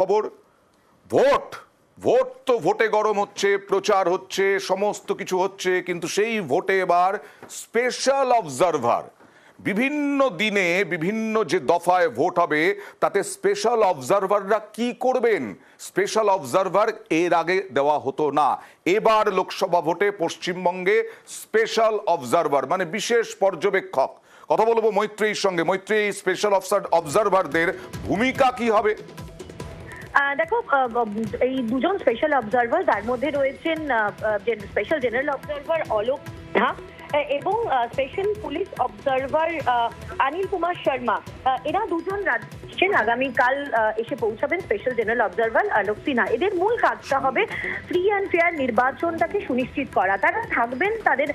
খবর vote vote তো ভোটে গরম হচ্ছে, প্রচার হচ্ছে, সমস্ত কিছু হচ্ছে, কিন্তু সেই ভোটে এবার স্পেশাল অবজারভার বিভিন্ন দিনে বিভিন্ন যে দফায় ভোট হবে তাতে স্পেশাল অবজারভাররা কি করবেন। স্পেশাল অবজারভার এর আগে দেওয়া হতো না, এবার লোকসভা ভোটে পশ্চিমবঙ্গে স্পেশাল অবজারভার মানে বিশেষ পর্যবেক্ষক। কথা বলবো মৈত্রীর সঙ্গে। মৈত্রী, স্পেশাল অবজারভারদের ভূমিকা কি হবে? দেখো, এই দুজন স্পেশাল অবজারভার, তার মধ্যে রয়েছেন স্পেশাল জেনারেল অবজারভার অলোক ঝা এবং special police observer Anil Kumar Sharma. এরা দুজন রাজ্যের আগামীকাল এসে পৌঁছাবেন। Special general observer Alok Sinha, এদের মূল কাজটা হবে ফ্রি অ্যান্ড ফেয়ার নির্বাচনটাকে সুনিশ্চিত করা। তারা থাকবেন, তাদের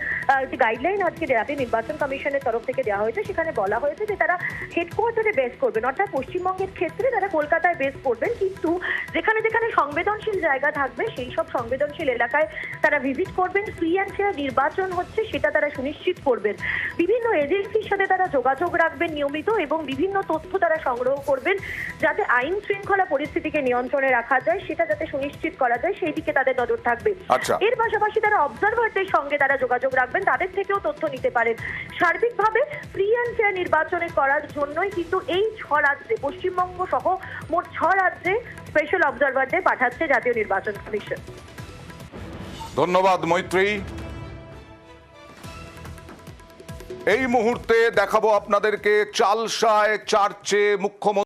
যে গাইডলাইন আজকে জাতীয় নির্বাচন কমিশনের তরফ থেকে দেওয়া হয়েছে, সেখানে বলা হয়েছে যে তারা হেডকোয়ার্টারে বেস করবেন, অর্থাৎ পশ্চিমবঙ্গের ক্ষেত্রে তারা কলকাতায় বেস করবেন, কিন্তু যেখানে যেখানে সংবেদনশীল জায়গা থাকবে সেই সব সংবেদনশীল এলাকায় তারা ভিজিট করবেন। ফ্রি অ্যান্ড ফেয়ার নির্বাচন হচ্ছে সেটা তারা সুনিশ্চিত করবেন। বিভিন্ন এজেন্সির সাথে তারা যোগাযোগ রাখবেন নিয়মিত এবং বিভিন্ন তথ্য তারা সংগ্রহ করবেন যাতে আইন শৃঙ্খলা পরিস্থিতিকে নিয়ন্ত্রণে রাখা যায়, সেটা যাতে সুনিশ্চিত করা যায় সেই দিকে তাদের নজর থাকবে। এর পাশাপাশি তারা অবজারভারদের সঙ্গে তারা যোগাযোগ রাখবেন, তাদের থেকেও তথ্য নিতে পারেন। সার্বিকভাবে ফ্রি অ্যান্ড ফেয়ার নির্বাচনে করার জন্যই কিন্তু এই 6 রাজ্যে, পশ্চিমবঙ্গ সহ মোট 6 রাজ্যে স্পেশাল অবজারভারদের পাঠাচ্ছে জাতীয় নির্বাচন কমিশন। ধন্যবাদ মৈত্রী। এই মুহূর্তে দেখাবো আপনাদেরকে চালসায় চার্চে মুখ্যমন্ত্রী